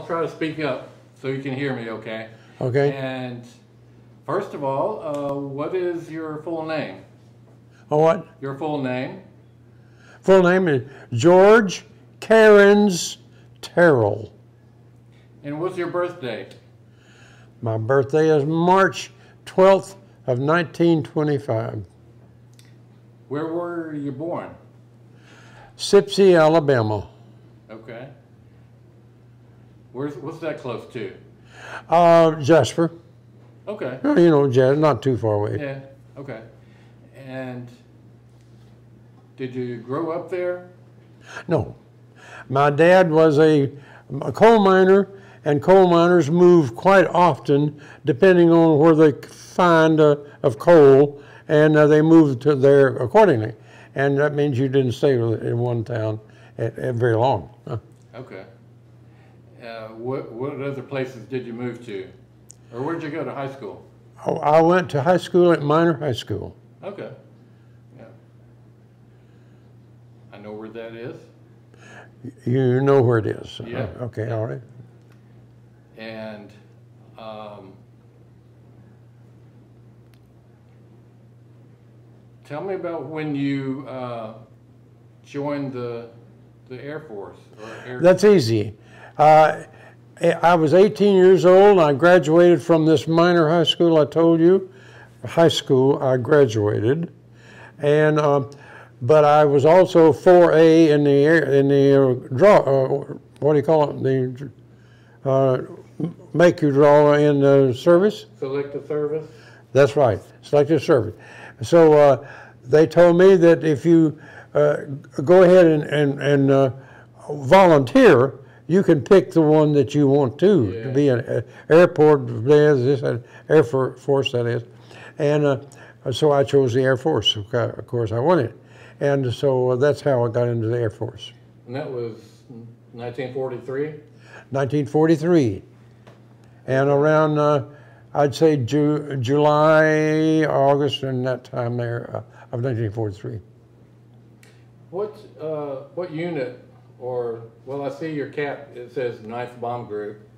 try to speak up so you can hear me, okay? Okay. And first of all, what is your full name? Oh, what? Your full name? Full name is George Terrell. And what's your birth date? My birthday is March 12th of 1925. Where were you born? Sipsey, Alabama. Okay. What's that close to? Jasper. Okay. You know, not too far away. Yeah, okay. And did you grow up there? No. My dad was a coal miner, and coal miners move quite often depending on where they find of coal, and they moved to there accordingly. And that means you didn't stay in one town very long. Okay. What other places did you move to? Or where'd you go to high school? Oh, I went to high school at Minor High School. Okay. Yeah. I know where that is. You know where it is? Yeah. Okay, all right. And tell me about when you joined the Air Force. That's easy. I was 18 years old. I graduated from this minor high school I told you. High school, I graduated. And but I was also 4A in the what do you call it? The make you draw in the service. Selective service? That's right, selective service. So they told me that if you go ahead and volunteer, you can pick the one that you want to be an airport, Air Force, that is. And so I chose the Air Force. Of course, I wanted it. And so that's how I got into the Air Force. And that was 1943? 1943. And around, I'd say July, August, and that time there of 1943. What unit, or, well, I see your cap, it says 9th Bomb Group,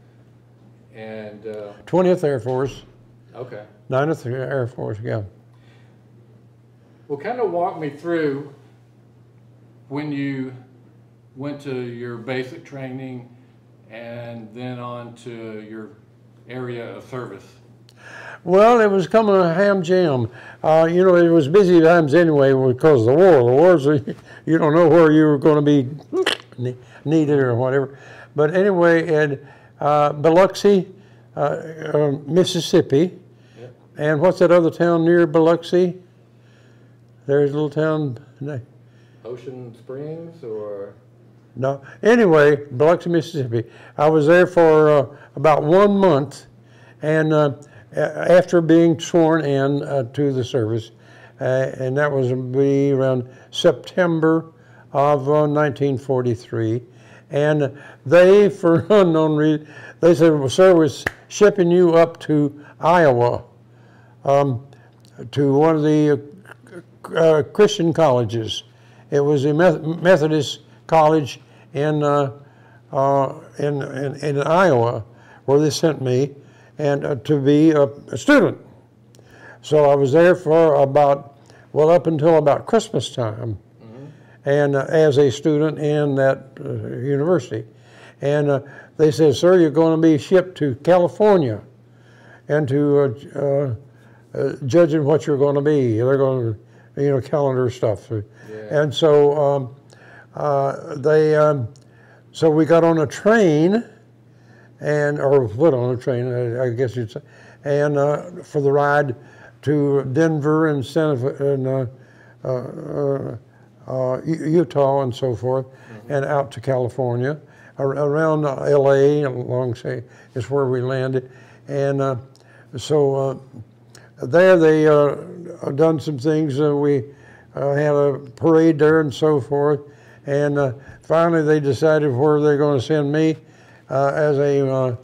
and... 20th Air Force. Okay. 9th Air Force, yeah. Well, kind of walk me through when you went to your basic training and then on to your area of service. Well, it was coming a ham jam. You know, it was busy times anyway because of the war. The wars, you don't know where you were going to be needed or whatever. But anyway, at Biloxi, Mississippi, yep. And what's that other town near Biloxi? There's a little town. Ocean Springs, or? No. Anyway, Biloxi, Mississippi. I was there for about 1 month, and after being sworn in to the service, and that was be around September of 1943. And they, for unknown reason, they said, well, sir, we're shipping you up to Iowa, to one of the Christian colleges. It was a Methodist college in Iowa, where they sent me, and to be a student. So I was there for about, well, up until about Christmas time, and as a student in that university. And they said, sir, you're going to be shipped to California, and to judging what you're going to be. They're going to, you know, calendar stuff. Yeah. And so so we got on a train, or put on a train, I guess you'd say, and for the ride to Denver and Utah and so forth, and out to California, around LA, along say is where we landed, and so there they done some things. We had a parade there and so forth, and finally they decided where they're going to send me as a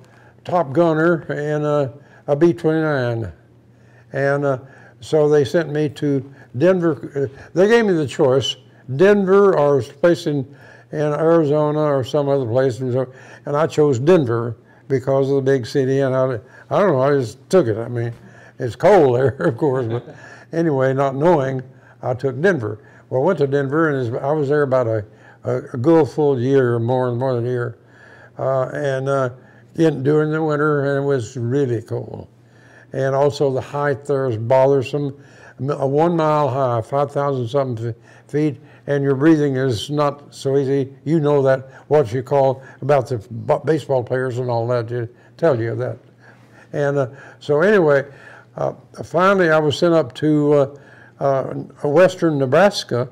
top gunner in a B-29, and so they sent me to Denver. They gave me the choice, Denver or a place in in Arizona or some other place, and I chose Denver because of the big city, and I don't know, I just took it. I mean, it's cold there, of course, but anyway, not knowing, I took Denver. Well, I went to Denver, and I was there about a good full year, or more than a year, during the winter, and it was really cold. And also the height there is bothersome. A 1 mile high, 5,000 something feet, and your breathing is not so easy. You know that, what you call about the baseball players and all that, to tell you that. And so anyway, finally I was sent up to western Nebraska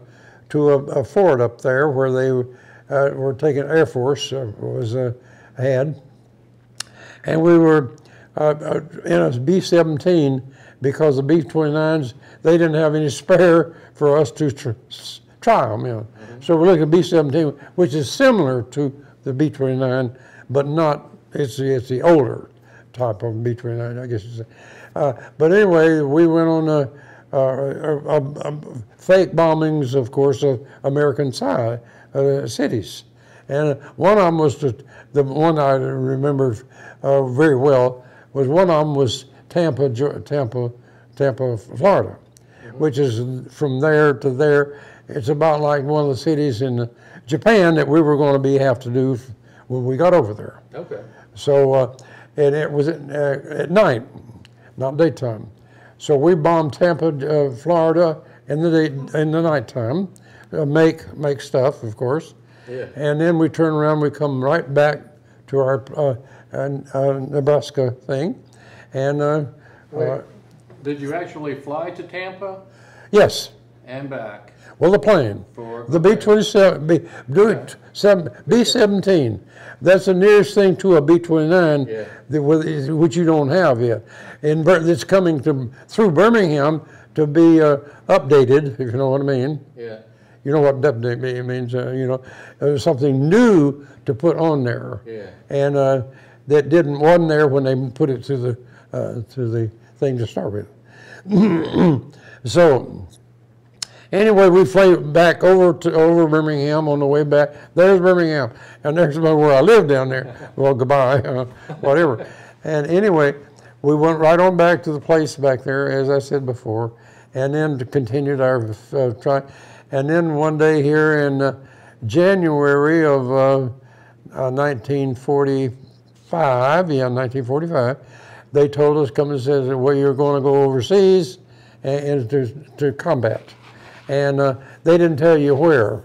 to a fort up there where they were taking Air Force had. And we were in a B-17 because the B-29s, they didn't have any spare for us to try them. You know. So we're looking at B-17, which is similar to the B-29, but not, it's the older type of B-29, I guess you say. But anyway, we went on fake bombings, of course, of American cities. And one of them was the one I remember very well, was one of them was Tampa, Florida, which is from there to there. It's about like one of the cities in Japan that we were going to have to do when we got over there. Okay. So, and it was at night, not daytime. So we bombed Tampa, Florida in the nighttime, make stuff, of course. Yeah. And then we turn around, we come right back to our Nebraska thing. And did you actually fly to Tampa? Yes. And back? Well, the plane. The B-27, B-17. That's the nearest thing to a B-29, which you don't have yet. And it's coming through Birmingham to be updated, if you know what I mean. Yeah. You know what update means, you know. There's something new to put on there. Yeah. And that wasn't there when they put it to the thing to start with. So anyway, we flew back over Birmingham on the way back. There's Birmingham, and there's where I live down there. Well, goodbye, whatever. And anyway, we went right on back to the place back there, as I said before, and then continued our try. And then one day here in January of 1945, they told us, come and said, well, you're going to go overseas and to combat. And they didn't tell you where.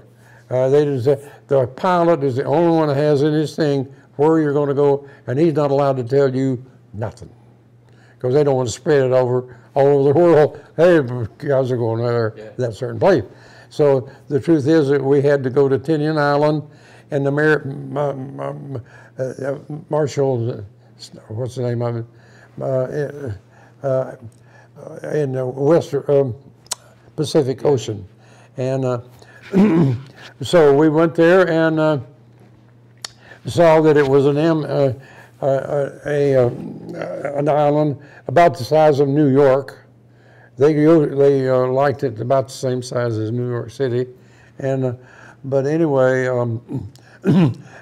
They didn't say, the pilot is the only one that has in his thing where you're going to go, and he's not allowed to tell you nothing. Because they don't want to spread it all over the world. Hey, guys are going there, that certain place. So the truth is that we had to go to Tinian Island, and the Marshall, what's the name of it, in the Western Pacific Ocean. And so we went there and saw that it was an island about the size of New York. They liked it about the same size as New York City, and but anyway,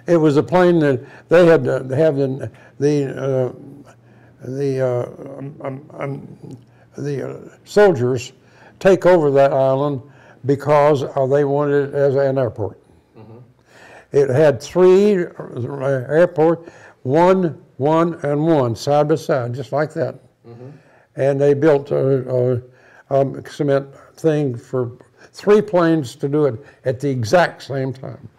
it was a plane that they had to have the soldiers take over that island because they wanted it as an airport. Mm-hmm. It had 3 airports, one, and one, side by side, just like that. Mm-hmm. And they built a cement thing for 3 planes to do it at the exact same time.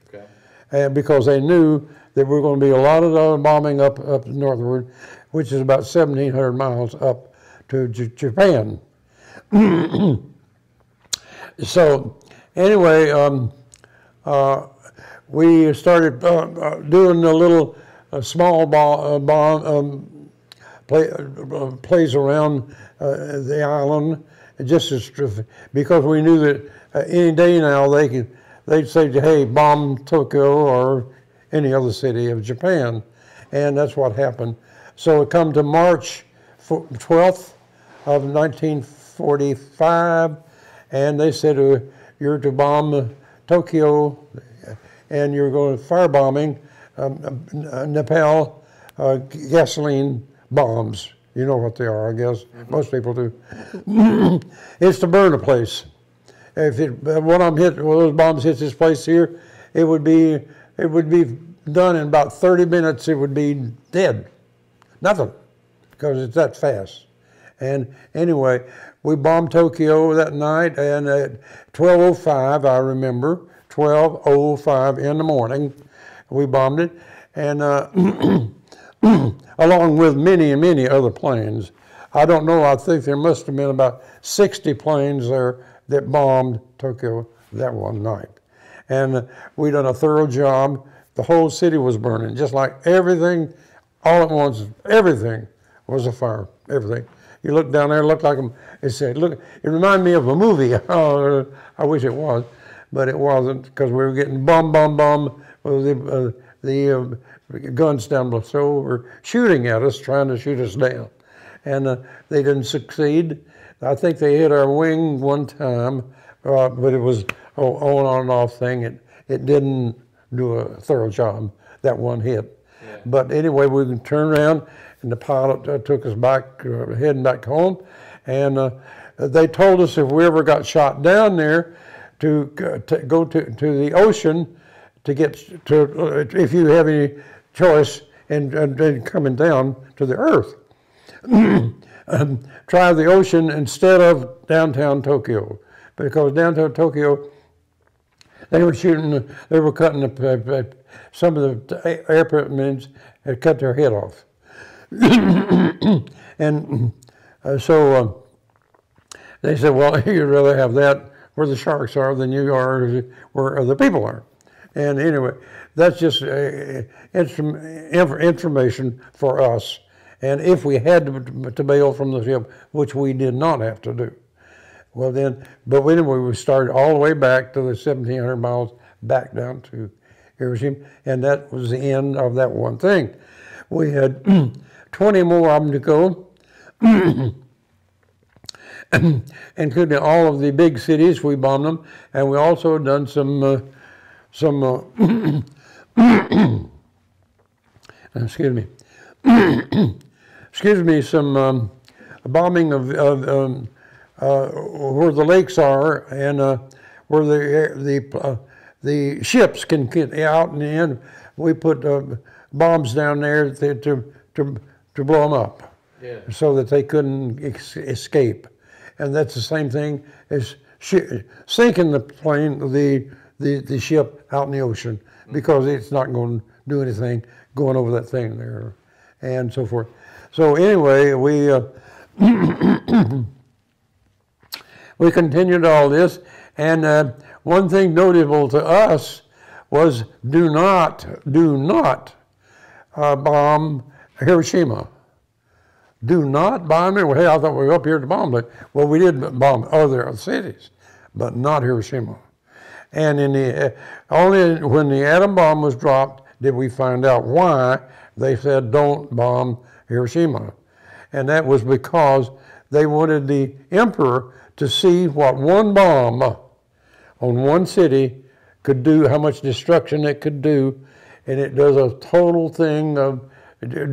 Okay. And because they knew that we were going to be a lot of bombing up northward, which is about 1,700 miles up to Japan. So anyway, we started doing a little small plays around the island, just because we knew that any day now they'd say, hey, bomb Tokyo or any other city of Japan, and that's what happened. So it come to March 12th of 1945, and they said, you're to bomb Tokyo, and you're going firebombing Nepal gasoline bombs. You know what they are, I guess. Most people do. It's to burn a place. If one of them one of those bombs hits this place here, it would be done in about 30 minutes. It would be dead, nothing, because it's that fast. And anyway, we bombed Tokyo that night, and at 12:05, I remember, 12:05 in the morning, we bombed it, and along with many and many other planes. I don't know, I think there must have been about 60 planes there that bombed Tokyo that one night. And we done a thorough job. The whole city was burning, just like everything, all at once, everything was afire, everything. You look down there, it looked like it said, look, it reminded me of a movie. Oh, I wish it was, but it wasn't, because we were getting bomb. The guns down below were shooting at us, trying to shoot us down. And they didn't succeed. I think they hit our wing one time, but it was on and off thing. It didn't do a thorough job, that one hit. Yeah. But anyway, we turned around, and the pilot took us back, heading back home. And they told us if we ever got shot down there, to go to the ocean, to get to, if you have any choice in coming down to the earth. Try the ocean instead of downtown Tokyo, because downtown Tokyo, they were shooting, they were cutting some of the airplanes had cut their head off. And so they said, well, you'd rather have that where the sharks are than you are where other people are. And anyway, that's just information for us. And if we had to bail from the ship, which we did not have to do, well then, but anyway, we started all the way back to the 1,700 miles back down to Hiroshima, and that was the end of that one thing. We had 20 more of them to go, including all of the big cities. We bombed them, and we also done some excuse me, some bombing of where the lakes are, and where the ships can get out in the end. We put bombs down there to blow them up, yeah, so that they couldn't escape. And that's the same thing as sinking the plane, the ship out in the ocean, because it's not going to do anything going over that thing there, and so forth. So anyway, we continued all this, and one thing notable to us was do not bomb Hiroshima. Do not bomb it. Well, hey, I thought we were up here to bomb it. Well, we did bomb other cities, but not Hiroshima. And only when the atom bomb was dropped did we find out why they said don't bomb Hiroshima. And that was because they wanted the emperor to see what one bomb on one city could do, how much destruction it could do. And it does a total thing of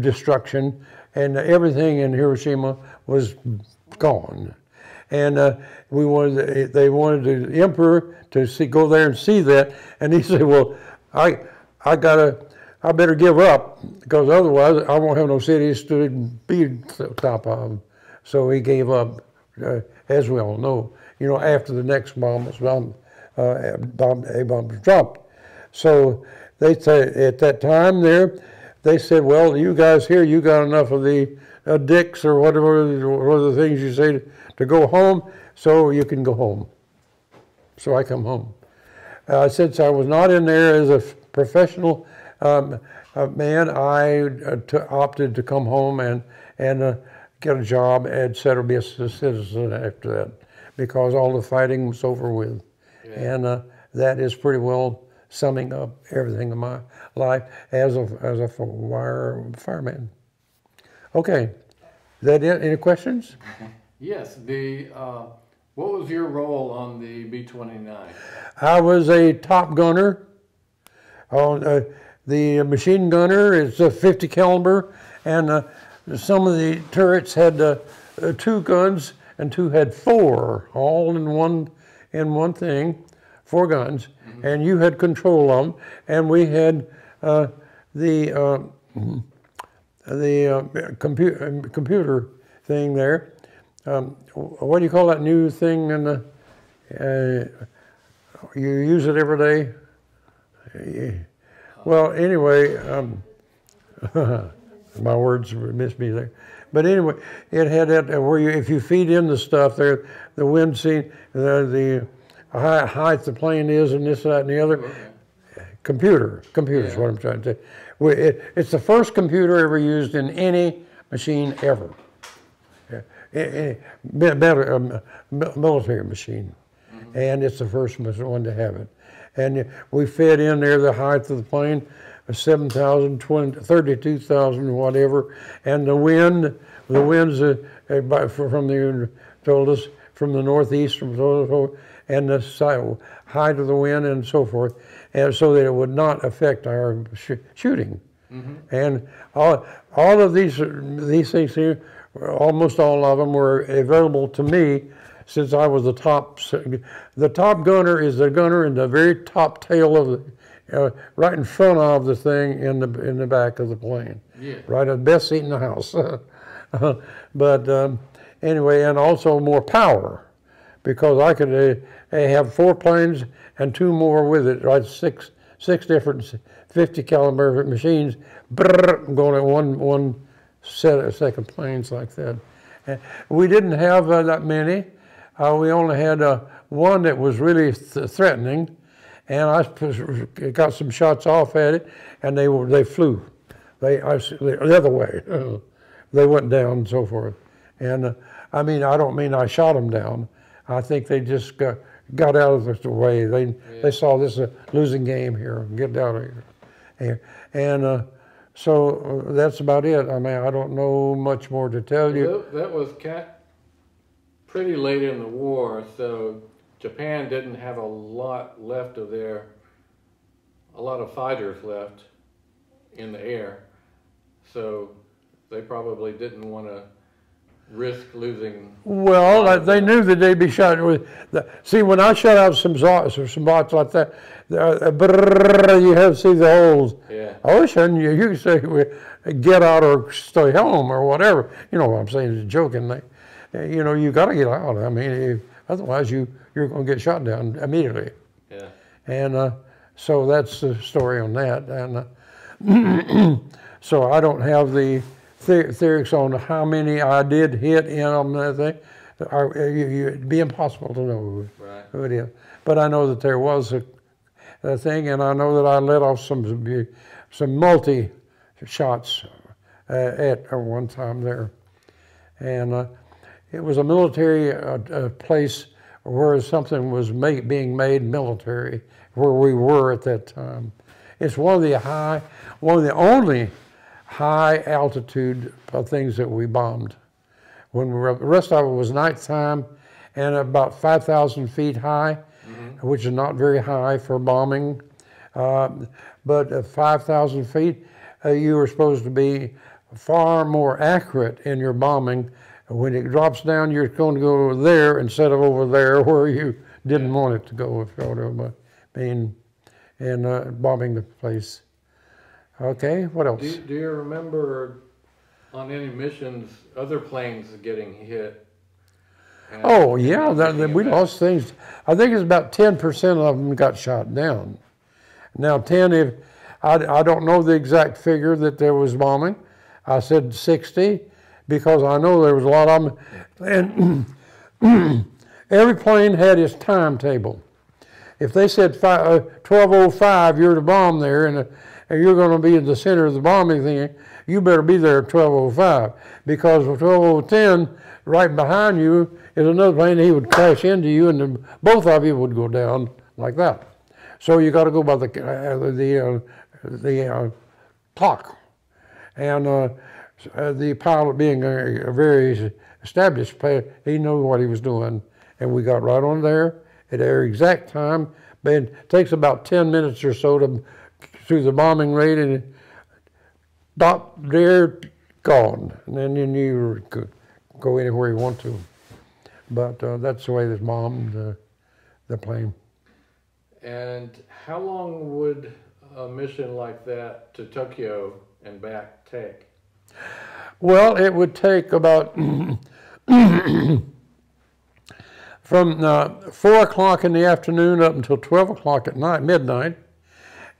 destruction, and everything in Hiroshima was gone. And they wanted the emperor to go there and see that, and he said, well, I better give up, because otherwise I won't have no cities to be top of. So he gave up, as we all know, after the next bomb was bombed, a bomb was dropped. So they said at that time there, they said, well, you guys here, you got enough of the dicks or whatever the things you say to go home, so you can go home. So I come home. Since I was not in there as a professional man, I opted to come home and get a job, etc., be a citizen after that, because all the fighting was over with. Yeah. And that is pretty well summing up everything in my life as a fireman. Okay, is that it? Any questions? Yes. What was your role on the B-29? I was a top gunner, The machine gunner is a 50 caliber, and some of the turrets had 2 guns, and 2 had 4, all in one thing, 4 guns, and you had control of them, and we had the computer thing there. What do you call that new thing? And you use it every day. Well, anyway, my words missed me there. But anyway, it had that where you, if you feed in the stuff there, the wind scene, the height the plane is, and this, that, and the other. Computer is what I'm trying to say. It's the first computer ever used in any machine ever. Military machine. And it's the first one to have it. And we fed in there the height of the plane, 7,000, 32,000, whatever. And the winds from the, told us, from the northeast, and the height of the wind and so forth, and so that it would not affect our shooting. And all of these things here, almost all of them were available to me since I was the top. The top gunner is the gunner in the very top tail of the, right in front of the thing in the back of the plane. Yeah. Right at the best seat in the house. But anyway, and also more power, because I could have 4 planes and 2 more with it, right? Six different 50 caliber machines, going at one set of second planes like that. And we didn't have that many. We only had one that was really threatening, and I got some shots off at it, and they flew. The other way. They went down and so forth. And I mean, I don't mean I shot them down. I think they just got out of the way. They saw this a losing game here. Get out of here. And so that's about it. I mean, I don't know much more to tell you. That was pretty late in the war, so Japan didn't have a lot left of a lot of fighters left in the air. So they probably didn't want to risk losing. Well, they knew that they'd be shot with. See, when I shot out some bots like that, you have to see the holes. Yeah. I wish you could say get out or stay home or whatever. You know what I'm saying? It's joking. You know, you got to get out. I mean, otherwise you're going to get shot down immediately. Yeah. And so that's the story on that. And so I don't have the theories on how many I did hit in on that thing. It'd be impossible to know who it is. But I know that there was a thing, and I know that I let off some multi shots at one time there. And it was a military place where something was being made military, where we were at that time. It's one of the only high altitude things that we bombed. The rest of it was nighttime and about 5,000 feet high, which is not very high for bombing. But at 5,000 feet, you were supposed to be far more accurate in your bombing. When it drops down, you're going to go over there instead of over there where you didn't want it to go, if you know what I mean, and bombing the place. Okay, what else? Do you remember on any missions other planes getting hit? Oh yeah, we lost things. I think it's about 10% of them got shot down. Now I don't know the exact figure that there was bombing. I said 60 because I know there was a lot of them. And every plane had its timetable. If they said 12:05, you're to bomb there, and you're going to be in the center of the bombing thing, you better be there at 12:05, because at 12:10, right behind you is another plane. He would crash into you, and both of you would go down like that. So you got to go by the clock, and the pilot, being a very established pilot, he knew what he was doing, and we got right on there at their exact time. But it takes about 10 minutes or so to through the bombing raid, and stop there, gone. And then you could go anywhere you want to. But that's the way they bombed the plane. And how long would a mission like that to Tokyo and back take? Well, it would take about from 4 o'clock in the afternoon up until 12 o'clock at night, midnight,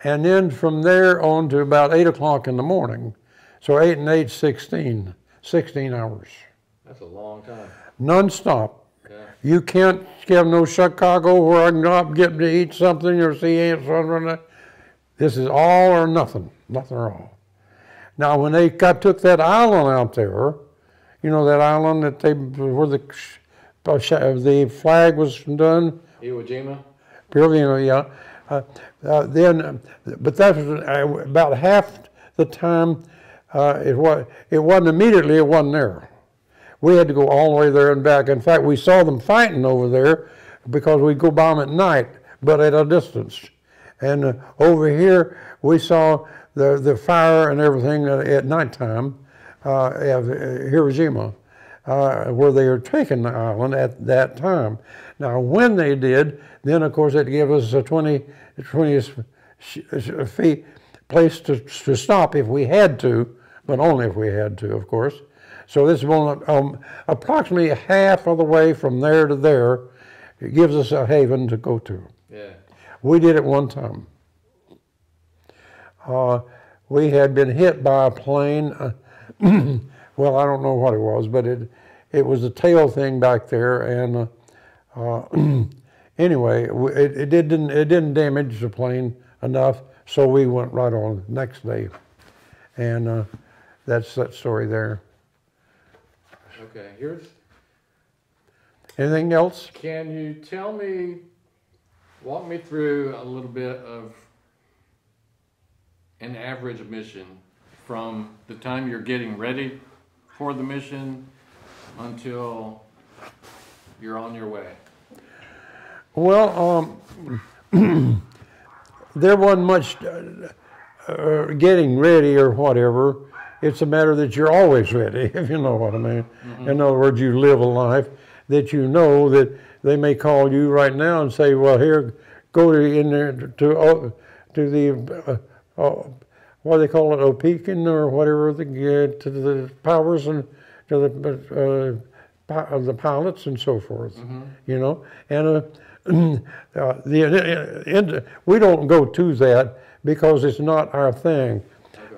and then from there on to about 8 o'clock in the morning. So 8 and 8, 16 hours. That's a long time. Non-stop. Yeah. You can't get no Chicago where I can go up, get to eat something or see something. This is all or nothing, nothing at all. Now, when they took that island out there, you know that island that where the flag was done. Iwo Jima. Yeah. But that was about half the time. It wasn't immediately. It wasn't there. We had to go all the way there and back. In fact, we saw them fighting over there because we go bomb at night, but at a distance. And over here, we saw the fire and everything at nighttime at Hiroshima, where they were taking the island at that time. Now, when they did, then of course it gave us a 20 feet place to stop if we had to, but only if we had to, of course. So this is approximately half of the way from there to there. It gives us a haven to go to. Yeah. We did it one time. We had been hit by a plane. Well, I don't know what it was, but it was a tail thing back there, and anyway, it didn't damage the plane enough, so we went right on the next day, and that's that story there. Okay, Anything else? Can you walk me through a little bit of an average mission from the time you're getting ready for the mission until you're on your way? Well, there wasn't much getting ready or whatever. It's a matter that you're always ready, if you know what I mean. Mm-hmm. In other words, you live a life that you know that they may call you right now and say, well, here, go in there to the, what do they call it, Opekin or whatever, to the powers and to the pilots and so forth, mm-hmm. you know. And we don't go to that because it's not our thing.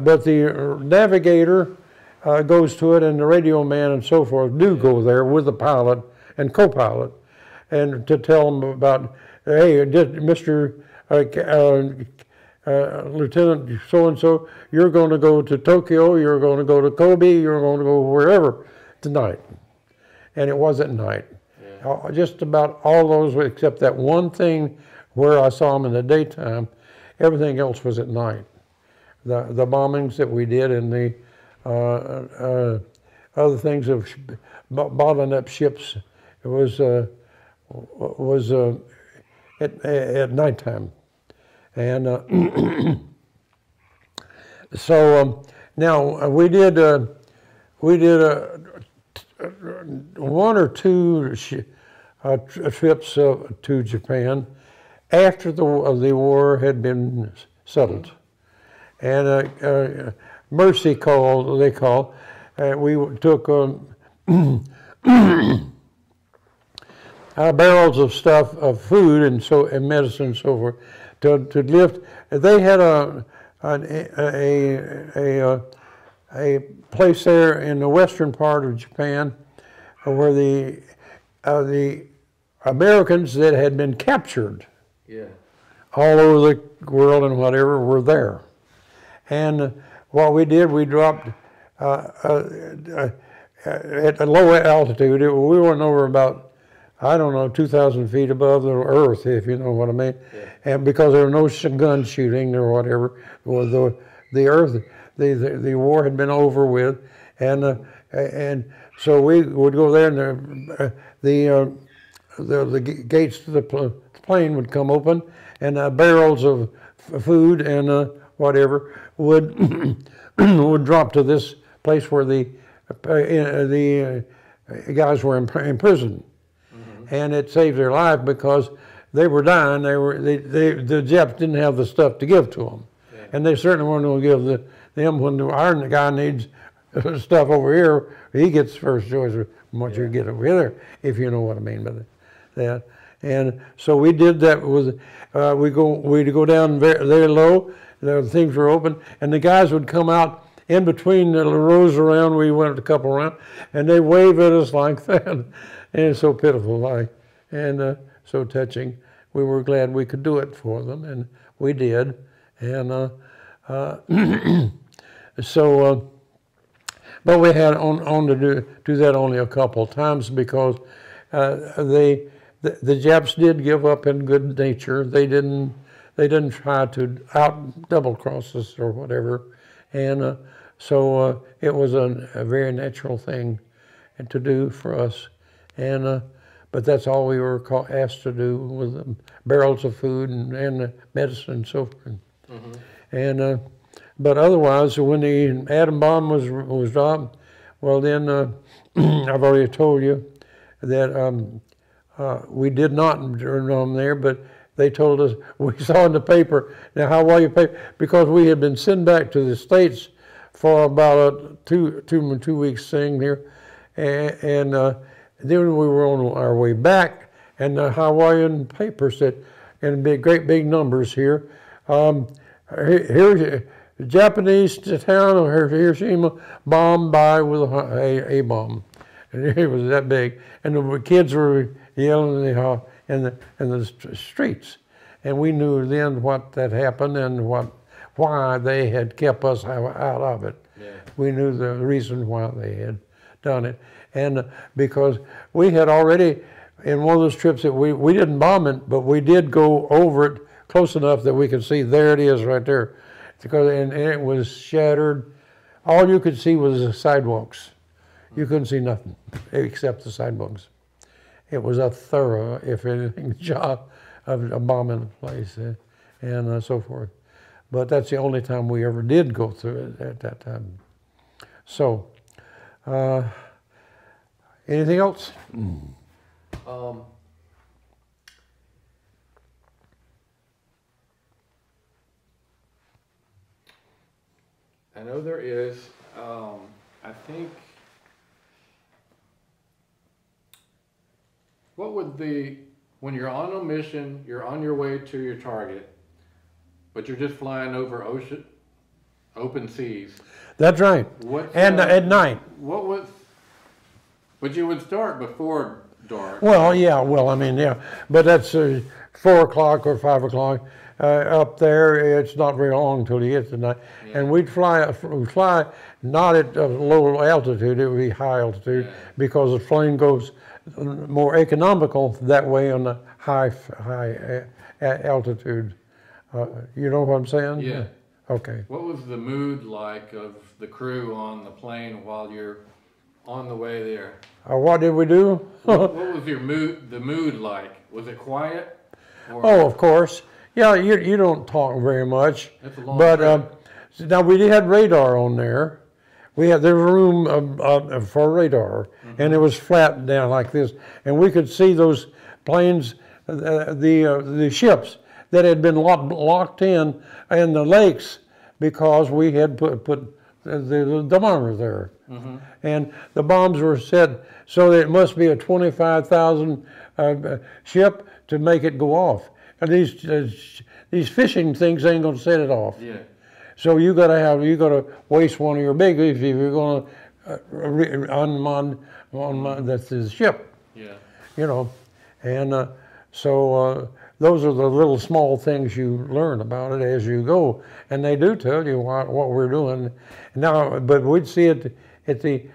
But the navigator goes to it, and the radio man and so forth do go there with the pilot and co-pilot, and to tell them about, hey, Mr. Lieutenant so-and-so, you're going to go to Tokyo, you're going to go to Kobe, you're going to go wherever tonight. And it was at night. Yeah. Just about all those, except that one thing where I saw them in the daytime, everything else was at night. The bombings that we did and the other things of bottling up ships, it was at nighttime. And so now we did one or two trips to Japan after the war had been settled. And mercy call, they call. We took barrels of stuff, of food and medicine and so forth, to lift. They had a place there in the western part of Japan where the Americans that had been captured, yeah, all over the world and whatever, were there. And what we did, we dropped at a low altitude. We went over about, I don't know, 2,000 feet above the earth, if you know what I mean. Yeah. And because there was no gun shooting or whatever, the earth, the war had been over with, and so we would go there, and the gates to the plane would come open, and barrels of food and whatever, would would drop to this place where the guys were in prison, and it saved their life because they were dying. The Japs didn't have the stuff to give to them, and they certainly weren't going to give them when our guy needs stuff over here. He gets first choice of what you get over here, if you know what I mean by that. And so we did that. We'd go down very low. The things were open, and the guys would come out in between the rows around. We went a couple around, and they wave at us like that, and it's so pitiful, and so touching. We were glad we could do it for them, and we did. And but we had on to do that only a couple of times because the Japs did give up in good nature. They didn't try to out double cross us or whatever, and so it was a very natural thing to do for us, and but that's all we were asked to do with barrels of food and medicine and so forth, and but otherwise when the atom bomb was dropped, well then I've already told you that. We did not turn them there, but they told us, we saw in the paper, now how well you pay, because we had been sent back to the States for about a two weeks thing here, and then we were on our way back, and the Hawaiian paper said, in great big numbers here, here's the Japanese town of Hiroshima bombed by with a bomb. And it was that big, and the kids were yelling in the streets, and we knew then what had happened and why they had kept us out of it. Yeah. We knew the reason why they had done it, and because we had already in one of those trips that we didn't bomb it, but we did go over it close enough that we could see there it is right there, because and it was shattered. All you could see was the sidewalks. You couldn't see nothing except the sidewalks. It was a thorough, if anything, job of bombing the place and so forth. But that's the only time we ever did go through it at that time. So, anything else? I know there is, I think, what would when you're on a mission, you're on your way to your target, but you're just flying over open seas. That's right. And at night. But you would start before dark. Well, yeah, I mean, yeah. But that's 4 o'clock or 5 o'clock. Up there, it's not very long until you get to night. Yeah. And we'd fly not at a low altitude, it would be high altitude, because the plane goes more economical that way on the high altitude. You know what I'm saying? Yeah. Okay. What was the mood like of the crew on the plane while you're on the way there? What did we do? What was the mood like? Was it quiet? Oh, of course. Yeah, you don't talk very much. That's a long trip. Now we had radar on there. There was room for radar, and it was flat down like this, and we could see those planes, the ships that had been locked in the lakes because we had put the bombers there, and the bombs were set so that it must be a 25,000 ship to make it go off, and these fishing things ain't gonna set it off. Yeah. So you gotta waste one of your big if you're gonna on that's the ship. Yeah. You know, and so those are the little small things you learn about it as you go, and they do tell you what we're doing. Now, but we'd see it at the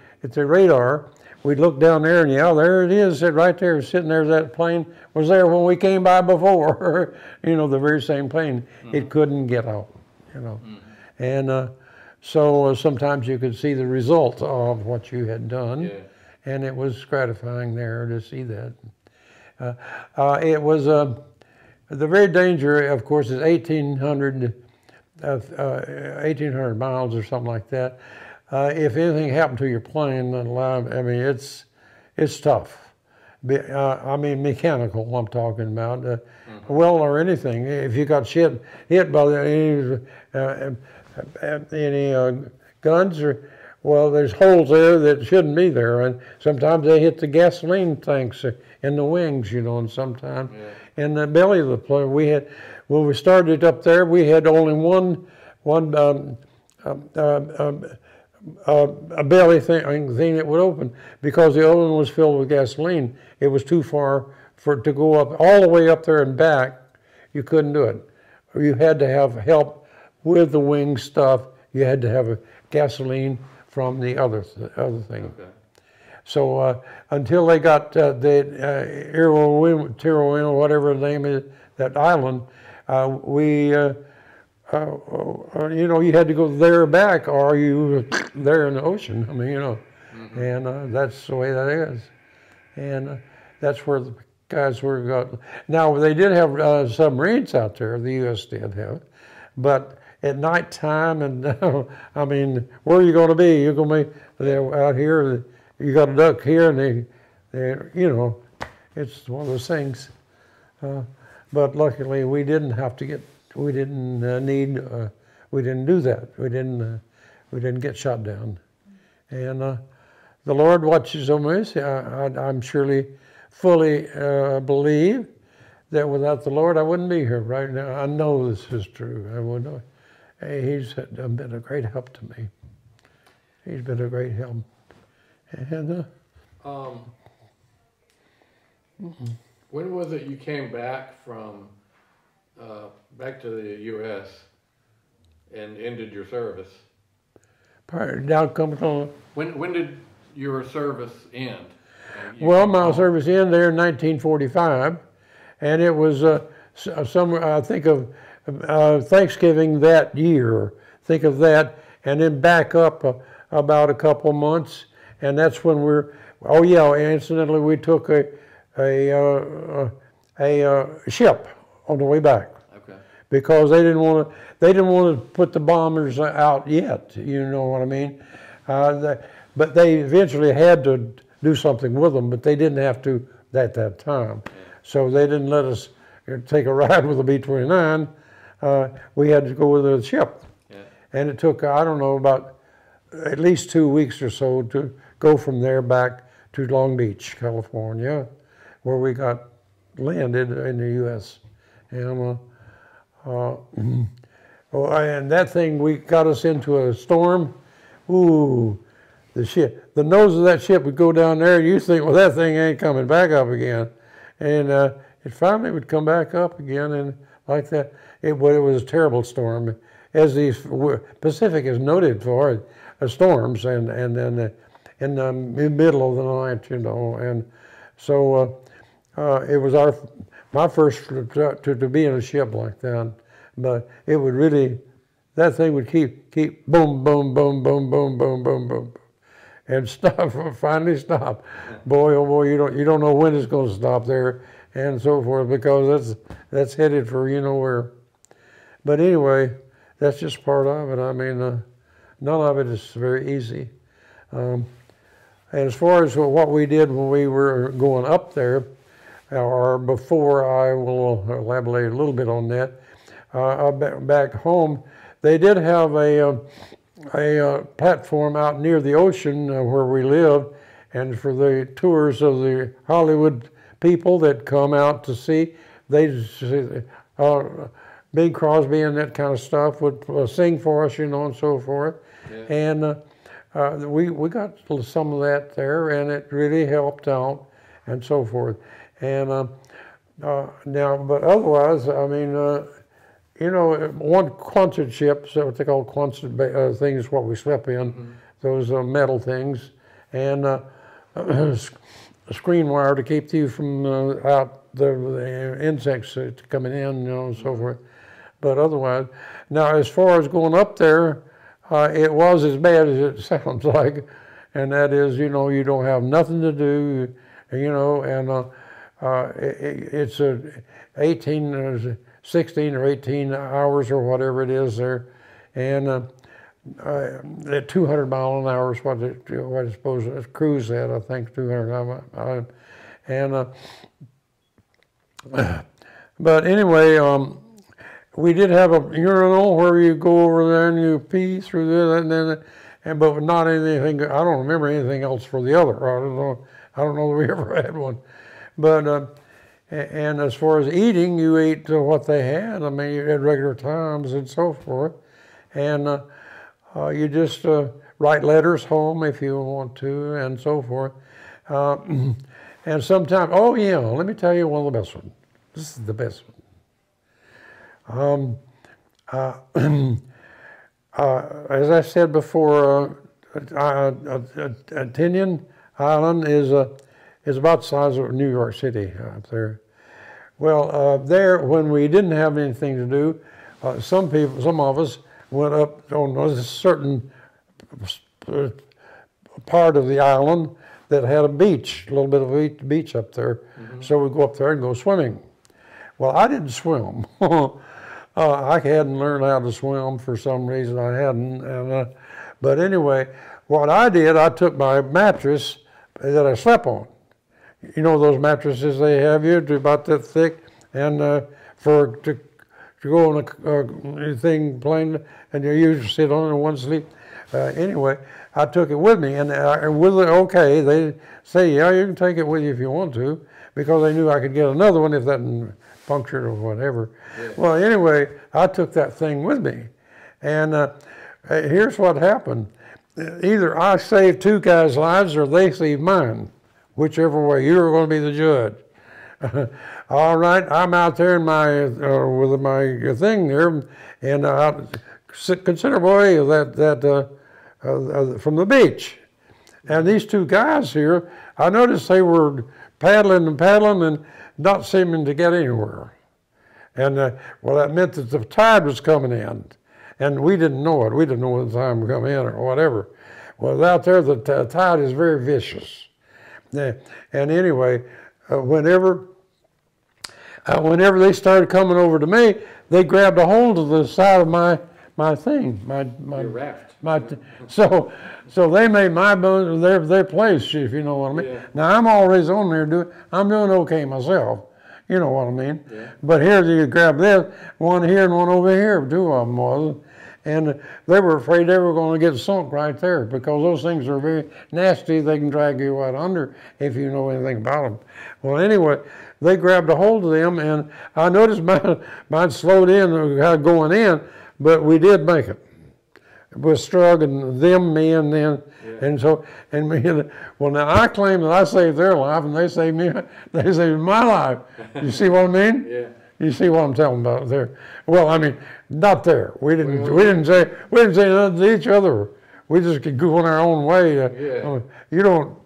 radar. We'd look down there, and yeah, there it is, right there, sitting there. That plane was there when we came by before. You know, the very same plane. It couldn't get out. You know. And so sometimes you could see the result of what you had done, and it was gratifying there to see that. It was the very danger, of course, is 1,800 1,800 miles or something like that. If anything happened to your plane, I mean, it's tough. I mean, mechanical, I'm talking about. Well, or anything. If you got hit by any guns, or, well, there's holes there that shouldn't be there. And sometimes they hit the gasoline tanks in the wings, you know, and sometimes in the belly of the plane. When we started up there, we had only one a belly thing that would open because the other one was filled with gasoline. It was too far to go up all the way up there and back. You couldn't do it. You had to have help with the wing stuff. You had to have a gasoline from the other thing. Okay. So until they got the Terrell, whatever the name is, that island, you know, you had to go there or back, or you there in the ocean. I mean, you know, and that's the way that is. And that's where the guys got. Now, they did have submarines out there, the U.S. did have, but at nighttime, and I mean, where are you going to be? You're going to be out here, you got a duck here, and they, you know, it's one of those things. But luckily, we didn't have to get. We didn't we didn't do that. We didn't get shot down. And the Lord watches over us. I'm surely fully believe that without the Lord, I wouldn't be here right now. I know this is true. I would know. He's been a great help to me. He's been a great help. And when was it you came back from back to the U.S. and ended your service? Down coming on. When did your service end? Well, my service ended there in 1945, and it was I think of Thanksgiving that year. Think of that, and then back up about a couple months, and that's when oh yeah, incidentally, we took a ship on the way back. Okay. Because they didn't want to put the bombers out yet. You know what I mean? But they eventually had to do something with them, but they didn't have to at that time. Yeah. So they didn't let us take a ride with a B-29. We had to go with the ship. Yeah. And it took, I don't know, about at least 2 weeks or so to go from there back to Long Beach, California, where we got landed in the U.S. And and that thing, we got us into a storm. Ooh, the nose of that ship would go down there, and you think, well, that thing ain't coming back up again. And it finally would come back up again, and like that. It was a terrible storm, as the Pacific is noted for storms, and then in the middle of the night, you know. And so it was my first to be in a ship like that. But it would really, that thing would keep boom, boom, boom, boom, boom, boom, boom, boom, and stop. Finally stop. Boy, oh boy, you don't know when it's going to stop there, and so forth, because that's headed for you know where. But anyway, that's just part of it. I mean, none of it is very easy. And as far as what we did when we were going up there, or before, I will elaborate a little bit on that. Back home, they did have a platform out near the ocean where we lived, and for the tours of the Hollywood people that come out to see, Bing Crosby and that kind of stuff would sing for us, you know, and so forth. Yeah. And we got some of that there, and it really helped out, and so forth. And now, but otherwise, I mean, you know, one Quonset ship, so what they call Quonset things, what we slept in, those metal things, and a screen wire to keep you from out the insects coming in, you know, and so forth. But otherwise, now as far as going up there, it was as bad as it sounds like, and that is, you know, you don't have nothing to do, you know, and it's a 16 or 18 hours or whatever it is there, and at 200 mile an hour is what I suppose a cruise at, I think 200 mile an hour. And but anyway, we did have a urinal where you go over there and you pee through there, but not anything. I don't remember anything else for the other. I don't know that we ever had one. But and as far as eating, you ate what they had. I mean, at regular times and so forth, and you just write letters home if you want to, and so forth. And sometimes, oh yeah, let me tell you one of the best ones. This is the best one. As I said before, Tinian Island is about the size of New York City up there. Well, there, when we didn't have anything to do, some of us went up on a certain part of the island that had a beach, a little bit of a beach up there. Mm-hmm. So we'd go up there and go swimming. Well, I didn't swim. I hadn't learned how to swim for some reason. I hadn't. But anyway, what I did, I took my mattress that I slept on. You know those mattresses they have you, about that thick, and to go on a thing plane, and you usually sit on it in one sleep. Anyway, I took it with me, and okay, they say, yeah, you can take it with you if you want to, because they knew I could get another one if that punctured or whatever. Yeah. Well, anyway, I took that thing with me, and here's what happened. Either I saved two guys' lives or they saved mine, whichever way. You're going to be the judge. All right, I'm out there in my with my thing there, and considerable way of that from the beach. And these two guys here, I noticed they were paddling and not seeming to get anywhere. And well, that meant that the tide was coming in, and we didn't know it. We didn't know when the time would come in or whatever. Well, out there, the tide is very vicious. And anyway, whenever they started coming over to me, they grabbed a hold of the side of my thing, my raft. So they made my bones their place, if you know what I mean. Yeah. Now I'm always on there I'm doing okay myself, you know what I mean. Yeah. But here you grab this, one here and one over here, two of them was, and they were afraid they were going to get sunk right there because those things are very nasty. They can drag you right under if you know anything about them. Well, anyway, they grabbed a hold of them, and I noticed mine slowed in going in, but we did make it. Was struggling, me, and then, yeah. And so, and me. Well, now I claim that I saved their life, and they saved me. They saved my life. You see what I mean? Yeah. You see what I'm telling about there? Well, I mean, not there. We didn't say nothing to each other. We just could go on our own way. Yeah. You don't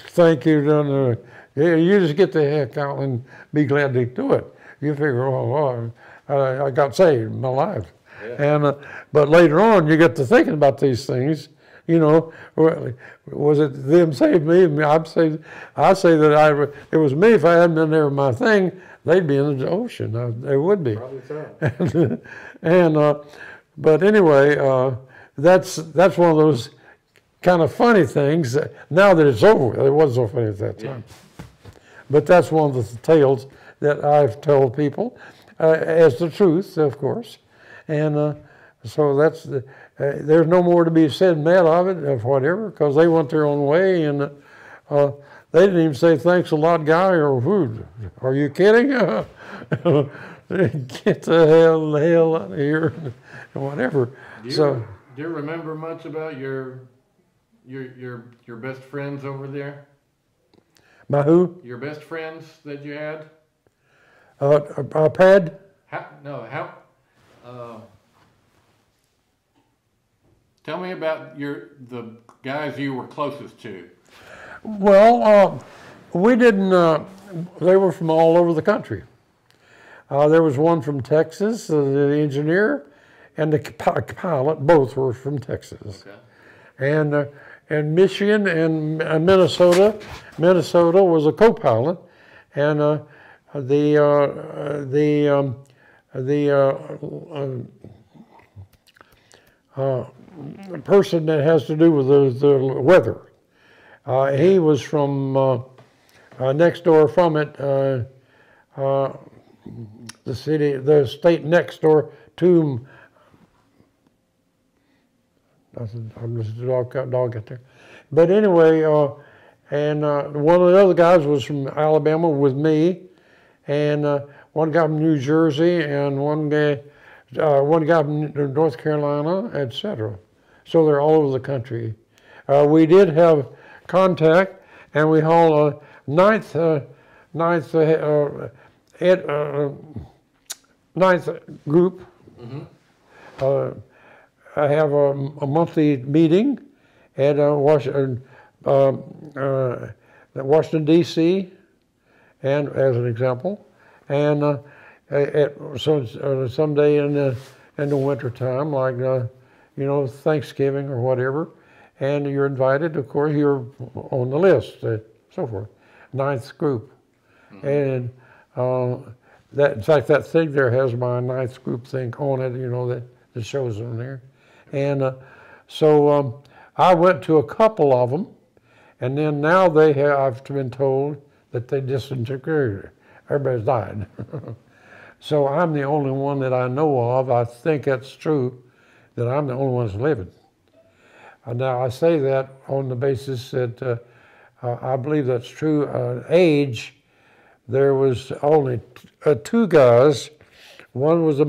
think you've done. You just get the heck out and be glad to do it. You figure, oh, I got saved in my life. Yeah. And but later on, you get to thinking about these things. You know, was it them saved me? I say that it was me. If I hadn't been there with my thing, they'd be in the ocean. They would be. Probably so. But anyway, that's one of those kind of funny things. Now that it's over with, it wasn't so funny at that time. Yeah. But that's one of the tales that I've told people as the truth, of course. And so that's there's no more to be said made of it, of whatever, because they went their own way, and they didn't even say thanks a lot, guy, or food. Are you kidding? Get the hell out of here, and whatever. Do you remember much about your best friends over there? My who? Your best friends that you had? Pad? Tell me about the guys you were closest to. Well, we didn't. They were from all over the country. There was one from Texas, the engineer, and the pilot. Both were from Texas. Okay. And Michigan and Minnesota. Minnesota was a co-pilot, and person that has to do with the weather. He was from next door from it, the state next door to. I'm just a dog out there. But anyway, and one of the other guys was from Alabama with me, and one guy from New Jersey, and one guy from North Carolina, etc. So they're all over the country. We did have contact, and we hauled a ninth group. Mm-hmm. I have a monthly meeting at Washington, D.C., and as an example, and someday in the winter time, like Thanksgiving or whatever, and you're invited. Of course, you're on the list, so forth. Ninth group, mm-hmm. And that, in fact, that thing there has my ninth group thing on it. That shows on there. And so I went to a couple of them, and then now I've been told that they disintegrated. Everybody's died. So I'm the only one that I know of. I think that's true, that I'm the only one that's living. Now I say that on the basis that I believe that's true. Age, there was only two guys. One was a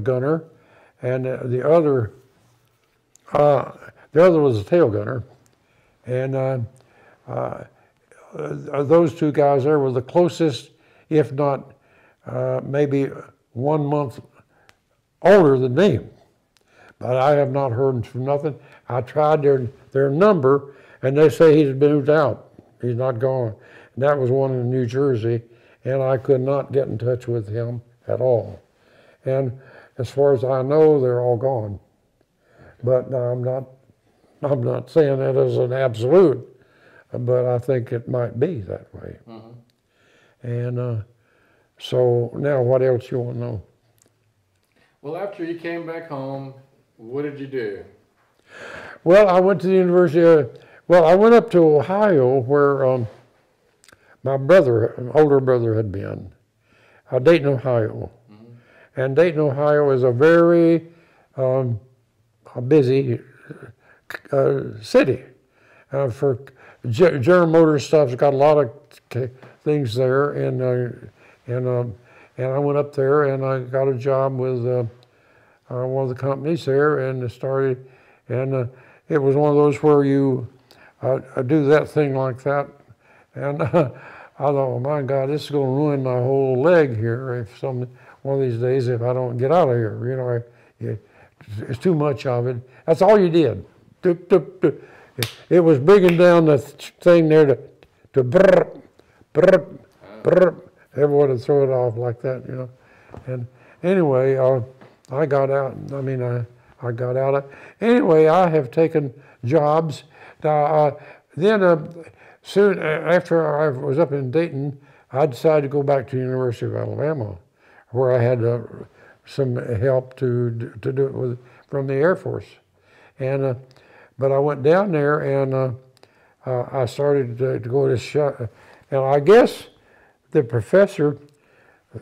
gunner, and the other was a tail gunner, and those two guys there were the closest, if not maybe 1 month older than me. But I have not heard from nothing. I tried their number, and they say he's moved out. He's not gone. And that was one in New Jersey, and I could not get in touch with him at all. And as far as I know, they're all gone. But I'm not saying that as an absolute, but I think it might be that way. Mm-hmm. And so now, what else you want to know? Well, after you came back home, what did you do? Well, I went to the University I went up to Ohio where my older brother had been, Dayton, Ohio. Mm-hmm. And Dayton, Ohio is a very busy city. For General Motors stuff's got a lot of things there, and I went up there and I got a job with one of the companies there, and started, and it was one of those where you do that thing like that, and I thought, oh my God, this is going to ruin my whole leg here if one of these days if I don't get out of here. It's too much of it. That's all you did. It was bringing down the thing there to brr, brr, brr. Everyone would throw it off like that, And anyway, I got out. I got out. Anyway, I have taken jobs. Then soon after I was up in Dayton, I decided to go back to the University of Alabama, where I had some help to do it from the Air Force. And but I went down there and I started to go to shop. And I guess the professor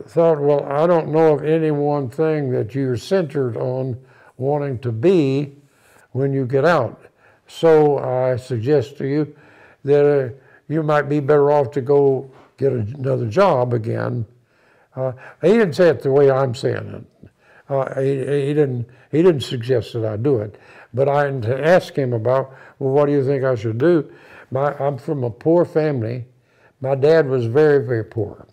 thought, well, I don't know of any one thing that you're centered on wanting to be when you get out. So I suggest to you that you might be better off to go get another job again. He didn't say it the way I'm saying it. He didn't suggest that I do it. But I asked him about, well, what do you think I should do? I'm from a poor family. My dad was very, very poor.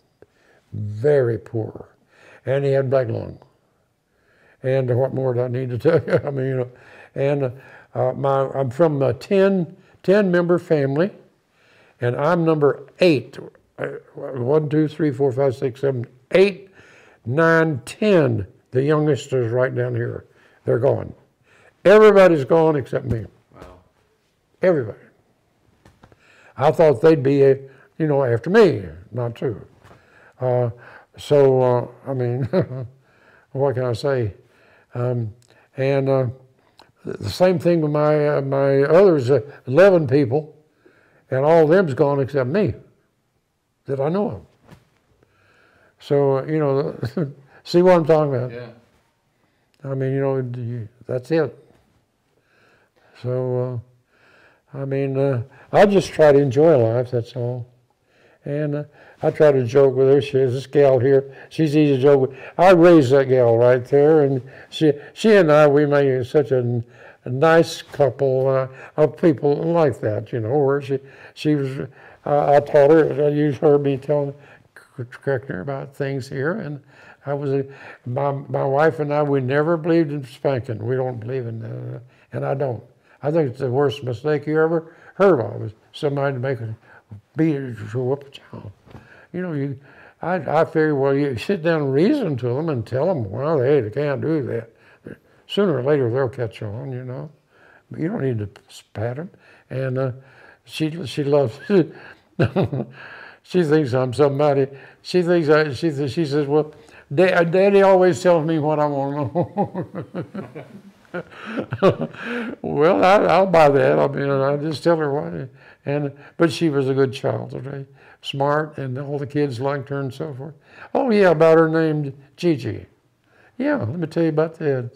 Very poor. And he had black lung. And what more do I need to tell you? And I'm from a 10-member family, and I'm number 8. 1, 2, 3, 4, 5, 6, 7, 8, 9, 10. The youngest is right down here. They're gone. Everybody's gone except me. Wow. Everybody. I thought they'd be, after me. Not true. So, I mean, what can I say? And the same thing with my others, 11 people, and all of them's gone except me, that I know of. So, you know, see what I'm talking about? Yeah. I mean, you know, that's it. So, I mean, I just try to enjoy life, that's all. And I try to joke with her. She's this gal here. She's easy to joke with. I raised that gal right there, and she and I, we made such a nice couple of people like that, you know, where she was, I taught her, you heard me correcting her about things here, and I was, my wife and I, we never believed in spanking. We don't believe in that, and I don't. I think it's the worst mistake you ever heard of, is somebody to make a beat to whoop a child. You know, I figure, well, you sit down and reason to them and tell them, well, hey, they can't do that. Sooner or later, they'll catch on, you know. But you don't need to pat them. And she loves, she thinks I'm somebody. She says, well, Daddy always tells me what I want to know. Well, I'll buy that. I mean, I just tell her what. But she was a good child, okay? Smart, and all the kids liked her and so forth. Oh, yeah, about her name, Gigi. Yeah, let me tell you about that.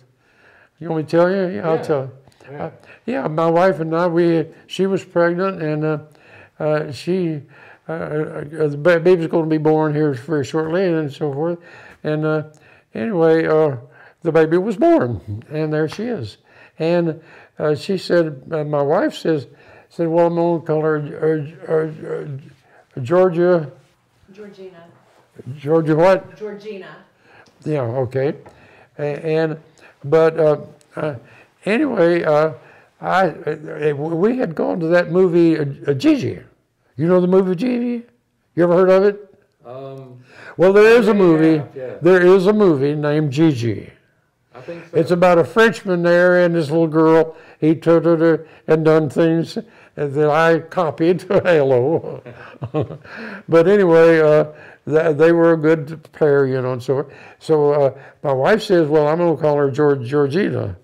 You want me to tell you? Yeah, I'll tell you. Yeah. Yeah, my wife and I, she was pregnant, and the baby's going to be born here very shortly, and so forth. And anyway, the baby was born, and there she is. And she said, my wife said, well, I'm going to call her Georgia. Georgina. Georgia what? Georgina. Yeah, okay. But anyway, we had gone to that movie, Gigi. You know the movie Gigi? You ever heard of it? Well, there is a movie. Yeah. There is a movie named Gigi. I think so. It's about a Frenchman there and this little girl. He tutored her and done things that I copied. Hello. But anyway, they were a good pair, you know, and so my wife says, well, I'm going to call her Georgina.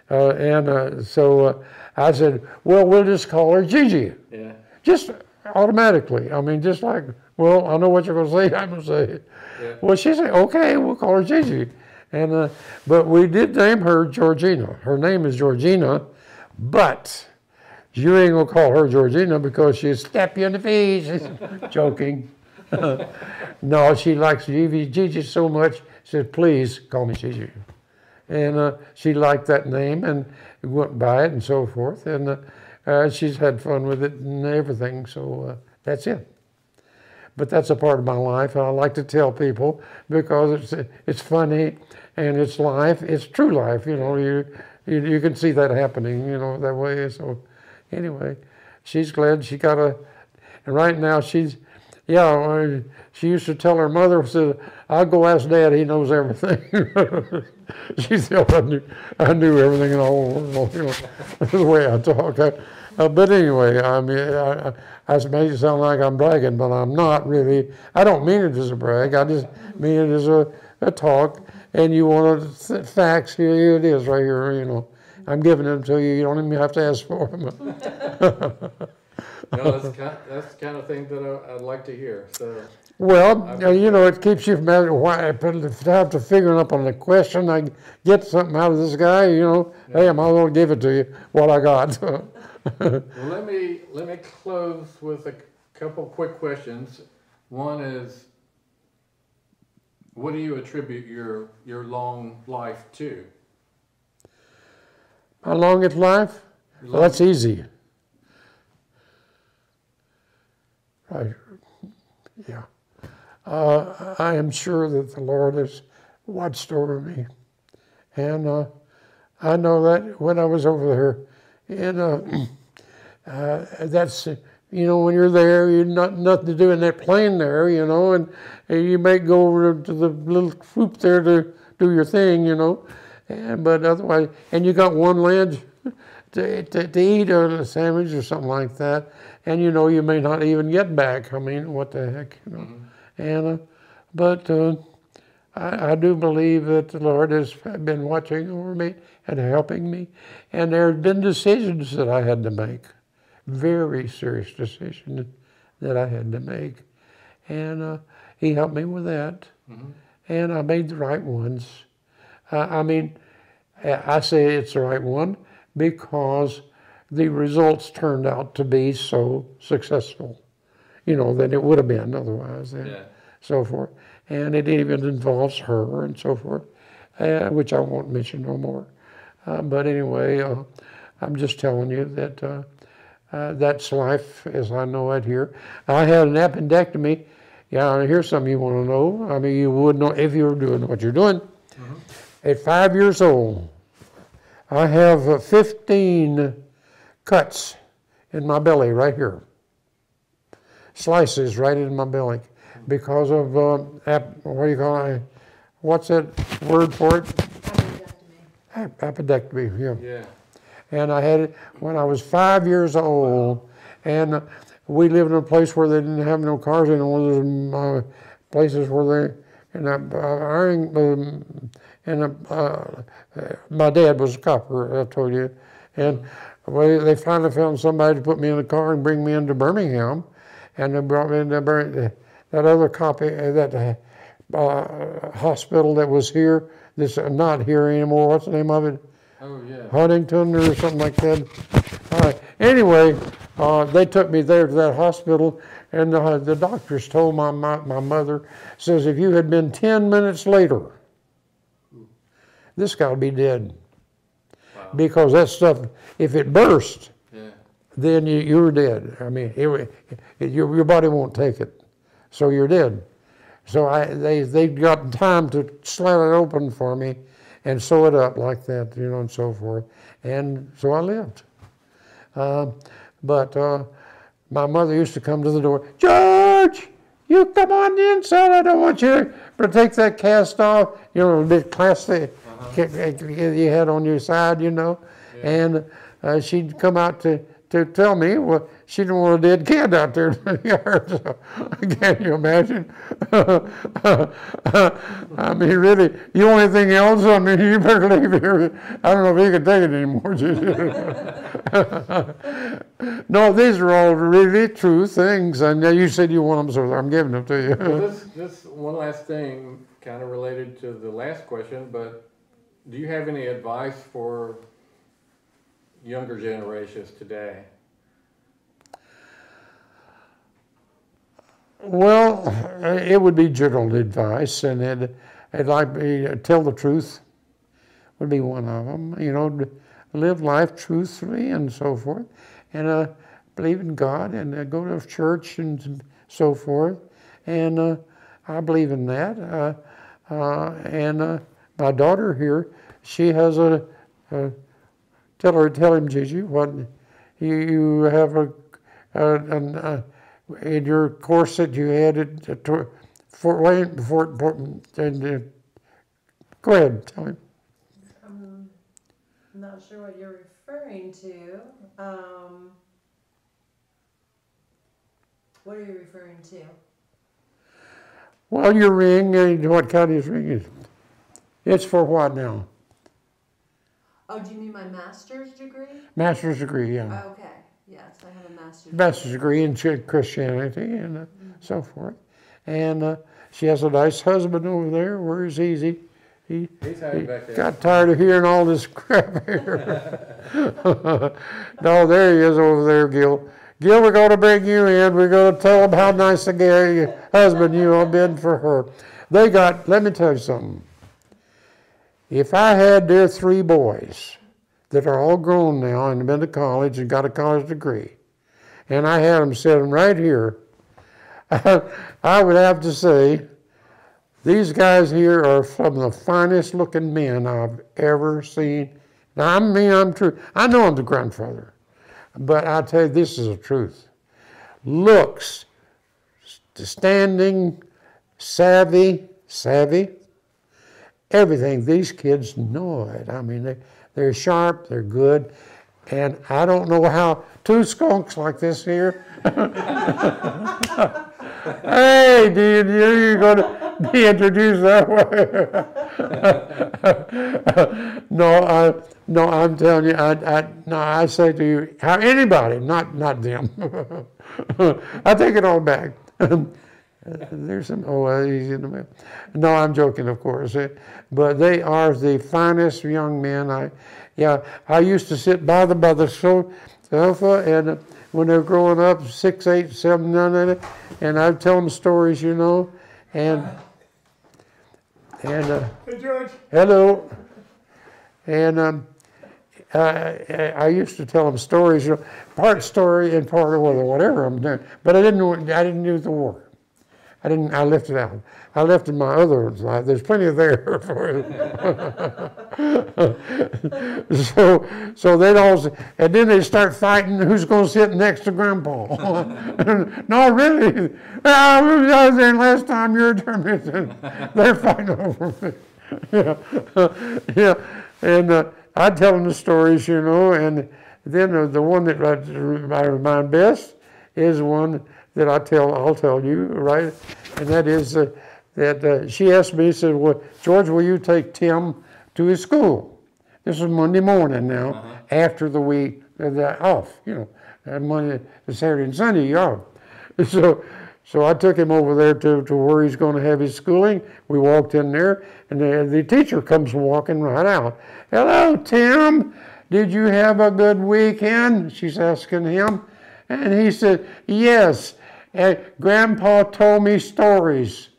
So I said, well, we'll just call her Gigi. Yeah. Just automatically. I mean, just like, well, I know what you're going to say, I'm going to say it. Yeah. Well, she said, okay, we'll call her Gigi. And but we did name her Georgina. Her name is Georgina, but you ain't going to call her Georgina because she'll step you in the face. Joking. No, she likes Gigi so much, she said, please call me Gigi. And she liked that name and went by it and so forth. And she's had fun with it and everything, so that's it. But that's a part of my life, and I like to tell people because it's funny and it's life. It's true life, you know. You can see that happening, you know, that way. So anyway, she's glad she got and right now she's, yeah, she used to tell her mother, said, I'll go ask Dad, he knows everything. She said, I knew everything in the whole world, you know, the way I talk. But anyway, I mean, I make it sound like I'm bragging, but I'm not really. I don't mean it as a brag. I just mean it as a talk. And you want facts, here it is right here, you know. I'm giving them to you. You don't even have to ask for them. No, that's the kind of thing that I'd like to hear. So. Well, you know, it keeps you from having to figure up on the question. I get something out of this guy, you know. Yeah. Hey, I might as well give it to you, what I got. Well, let me close with a couple quick questions. One is, what do you attribute your long life to? My longest life? Well, that's easy. Right. Yeah. I am sure that the Lord has watched over me. And I know that when I was over there, and that's, you know, when you're there, you're nothing to do in that plane there, you know, and you may go over to the little troop there to do your thing, you know, but otherwise, and you got one ledge to eat a sandwich or something like that, and you know you may not even get back. I mean, what the heck, you know. Mm-hmm. And But I do believe that the Lord has been watching over me and helping me. And there have been decisions that I had to make, very serious decisions that I had to make. And He helped me with that. Mm-hmm. And I made the right ones. I mean, I say it's the right one because the results turned out to be so successful, than it would have been otherwise, and so forth. And it even involves her and so forth, which I won't mention no more. But anyway, I'm just telling you that that's life as I know it here. I had an appendectomy. Yeah, here's something you want to know. I mean, you would know if you were doing what you're doing. Mm-hmm. At 5 years old, I have 15 cuts in my belly right here. Slices right in my belly because of, what do you call it? What's that word for it? Appendectomy, yeah. And I had it when I was 5 years old, and we lived in a place where they didn't have no cars, and one of those places where my dad was a copper, I told you, and they finally found somebody to put me in a car and bring me into Birmingham, and they brought me into that other copy, that hospital that was here, that's not here anymore. What's the name of it? Oh, yeah. Huntington or something like that. All right. Anyway, they took me there to that hospital, and the doctors told my mother, says, if you had been 10 minutes later, this guy would be dead. Wow. Because that stuff, if it burst, then you're dead. I mean, your body won't take it, so you're dead. So they got time to slat it open for me and sew it up like that, and so forth. And so I lived. But my mother used to come to the door, George, you come on the inside. I don't want you to take that cast off, the big plastic you had on your side, Yeah. And she'd come out to tell me, well, she didn't want a dead kid out there in the yard. So, can you imagine? I mean, really, you want anything else? I mean, you better leave here. I don't know if you can take it anymore. No, these are all really true things. And you said you want them, so I'm giving them to you. Well, this one last thing, kind of related to the last question, but do you have any advice for younger generations today? Well, it would be general advice, and it'd like be tell the truth would be one of them. Live life truthfully and so forth, and believe in God and go to church and so forth. And I believe in that. And my daughter here, she has tell him, Gigi, what you have in your course that you had at Fort Wayne, go ahead, tell him. I'm not sure what you're referring to. What are you referring to? Well, your ring, what kind of ring is it? It's for what now? Oh, do you mean my master's degree? Master's degree, yeah. Oh, okay. Yes, I have a master's degree in Christianity and so forth. And she has a nice husband over there. Where's Easy? He's back there. Got tired of hearing all this crap here. No, there he is over there, Gil. Gil, we're going to bring you in. We're going to tell them how nice a husband you have been for her. Let me tell you something. If I had their 3 boys that are all grown now and have been to college and got a college degree, and I had them sitting right here, I would have to say, these guys here are some of the finest looking men I've ever seen. Now, I'm true. I know I'm the grandfather, but I tell you, this is the truth. Looks, standing, savvy, everything. These kids know it. I mean, they're sharp, they're good, and I don't know how 2 skunks like this here Hey, dude, you're going to be introduced that way. No, I'm telling you, I say to you, anybody, not them. I take it all back. There's some, he's in the middle. No, I'm joking, of course. But they are the finest young men. I used to sit by the sofa, and when they were growing up, 6, 8, 7, 9, and I'd tell them stories, you know, and hey, George. Hello. And I used to tell them stories, you know, part story and part of whatever I'm doing. But I didn't do the war. I left it out. I left in my other life. There's plenty of there for it. So they'd all, and then they start fighting who's going to sit next to Grandpa. No, really. I was there last time, your turn. They're fighting over me. Yeah. And I'd tell them the stories, you know, and then the one that I remind best is one that I'll tell you, right? And that is that she asked me, said, well, George, will you take Tim to his school? This was Monday morning now, after the week off, you know, Monday, Saturday and Sunday, you're off. So I took him over there to where he's going to have his schooling. We walked in there, and the teacher comes walking right out. Hello, Tim. Did you have a good weekend? She's asking him. And he said, yes. And Grandpa told me stories.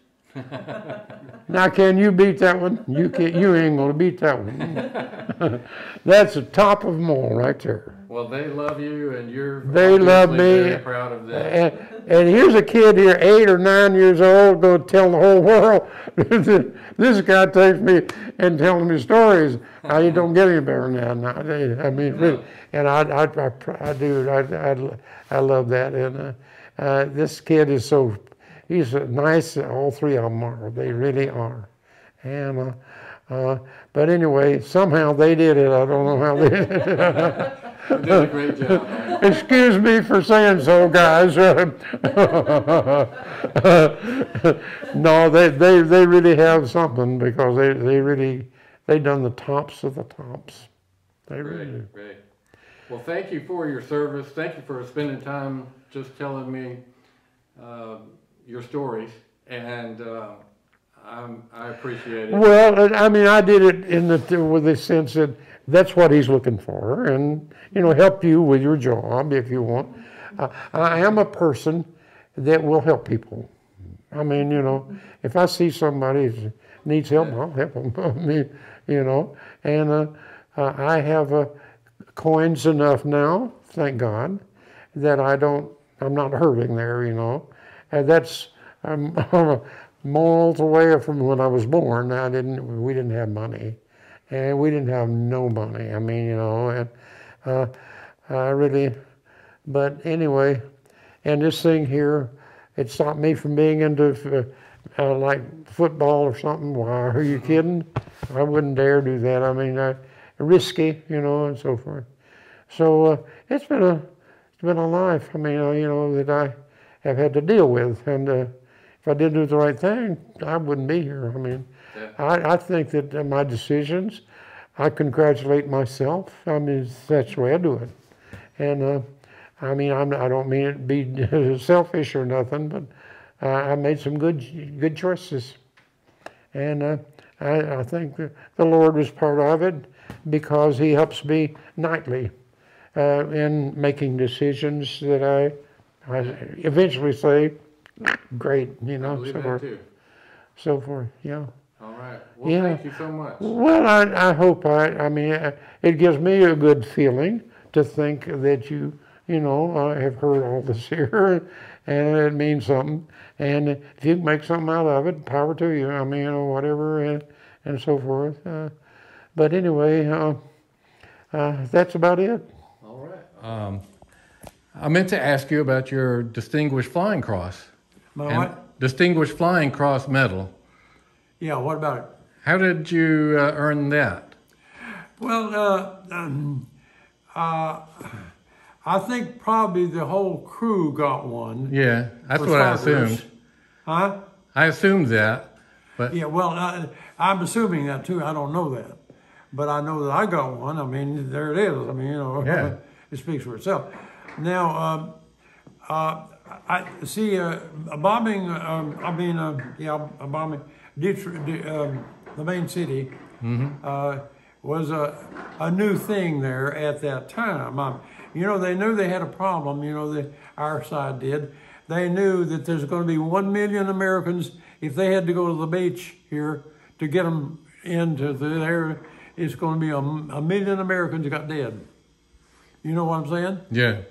Now, can you beat that one? You can't. You ain't going to beat that one. That's the top of them all right there. Well, they love you, and they love me. Very proud of them. And here's a kid here, 8 or 9 years old, going to tell the whole world. This guy takes me and telling me stories. You don't get any better than that. I mean, really. And I do. I love that. And this kid is he's nice. All three of them are. They really are. And but anyway, somehow they did it. I don't know how they did it. You did a great job. Excuse me for saying so, guys. No, they really have something, because they done the tops of the tops. They really do. Great. Well, thank you for your service. Thank you for spending time just telling me your stories, and I appreciate it. Well, I mean, I did it with the sense that that's what he's looking for, and, you know, help you with your job if you want. I am a person that will help people. I mean, you know, if I see somebody who needs help, I'll help them. I mean, you know, and I have coins enough now, thank God, that I'm not hurting there, you know. And that's miles away from when I was born. We didn't have money. And we didn't have no money. I mean, you know, and I really, but anyway, and this thing here, it stopped me from being into like football or something. Why, are you kidding? I wouldn't dare do that. I mean, risky, you know, and so forth. So it's been a life. I mean, you know, that I have had to deal with, and if I didn't do the right thing, I wouldn't be here. I mean. I think that my decisions, I congratulate myself. I mean, that's the way I do it. And I mean, I don't mean it to be selfish or nothing, but I made some good choices. And I think the Lord was part of it, because He helps me nightly in making decisions that I eventually say, great, you know, so forth, yeah. All right. Well, thank you so much. Well, I hope I mean, it gives me a good feeling to think that you know, have heard all this here, and it means something. And if you can make something out of it, power to you. I mean, you know, whatever, and so forth. But anyway, that's about it. All right. I meant to ask you about your Distinguished Flying Cross. My what? Distinguished Flying Cross Medal. Yeah, what about it? How did you earn that? Well, I think probably the whole crew got one. Yeah, that's what I assumed. Huh? I assumed that, but Yeah, well, I'm assuming that too. I don't know that. But I know that I got one. I mean, there it is. I mean, you know, Yeah. it speaks for itself. Now, I see a bombing, a bombing, Detroit, the main city, was a new thing there at that time. You know, they knew they had a problem, you know, our side did. They knew that there's going to be 1 million Americans, if they had to go to the beach here to get them into there, it's going to be a million Americans that got dead. You know what I'm saying? yeah,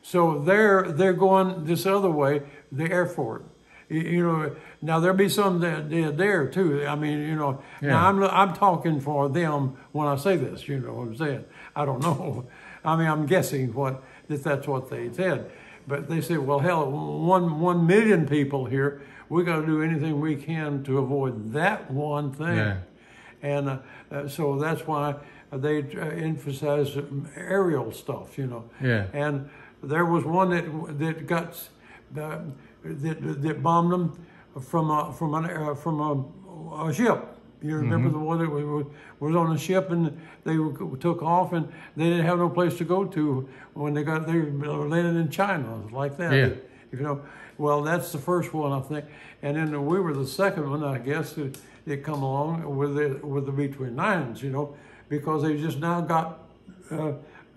So they're going this other way, the airport. You know, now there'll be some that did there too. I mean, you know, yeah. now I'm talking for them when I say this. You know what I'm saying? I don't know. I mean, I'm guessing that's what they said. But they said, well, hell, 1 million people here. We got to do anything we can to avoid that one thing. Yeah. And so that's why they emphasize aerial stuff, you know. Yeah. And there was one that got that bombed them from a ship. You remember the one that was on a ship and they took off and they didn't have no place to go to when they landed in China like that. Yeah. You know, well, that's the first one, I think, and then we were the second one, I guess, that come along with the B-29s, you know, because they just now got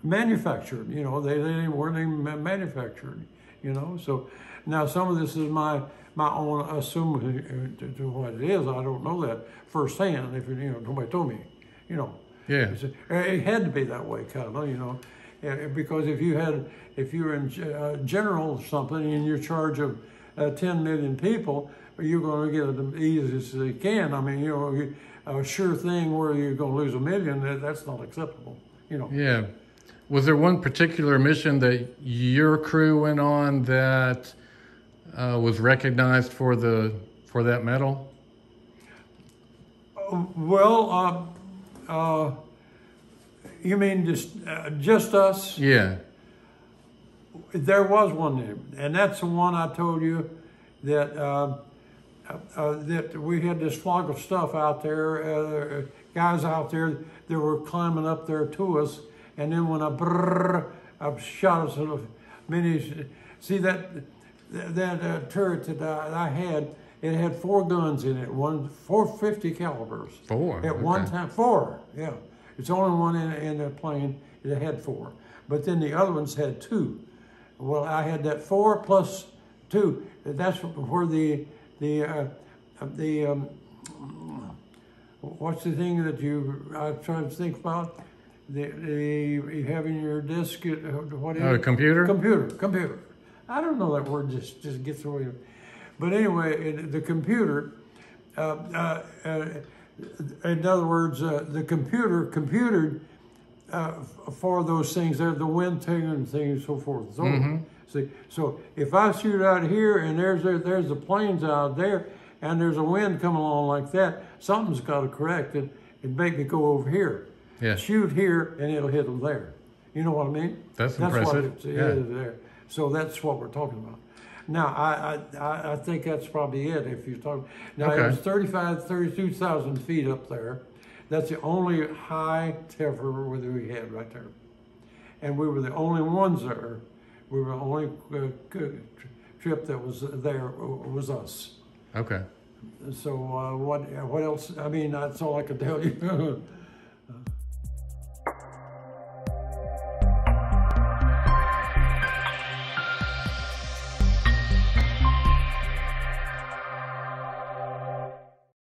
manufactured. You know, they weren't even manufactured. You know, so now some of this is my own assuming to what it is. I don't know that firsthand. If nobody told me, you know. Yeah. It had to be that way, kind of, you know, because if you're in general or something and you're in charge of 10 million people, you're going to get it as easy as you can. I mean, you know, a sure thing where you're going to lose 1 million, that's not acceptable, you know. Yeah. Was there one particular mission that your crew went on that was recognized for that medal? Well, you mean just us? Yeah. There was one, and that's the one I told you that that we had this flock of stuff out there, guys out there that were climbing up there to us, and then when I shot us a many. See that turret that I had. It had 4 guns in it, 450 calibers. 4? At one time, 4, yeah. It's only one in the plane that had 4. But then the other ones had 2. Well, I had that 4 plus 2. That's where the what's the thing that I try to think about? You have in your disk, what is it? Computer? Computer. I don't know that word, just gets away. But anyway, the computer, in other words, the computer computed for those things, the wind tuning things and so forth and so on. See, so if I shoot out here and there's the planes out there and there's a wind coming along like that, something's got to correct it and make me go over here. Yeah. Shoot here and it'll hit them there. You know what I mean? That's impressive. What it is there. So that's what we're talking about. Now, I think that's probably it if you're talking. Now, Okay. it was 32,000 feet up there. That's the only high temper that we had right there. And we were the only ones there. We were the only trip that was there was us. Okay. So what else? I mean, that's all I can tell you.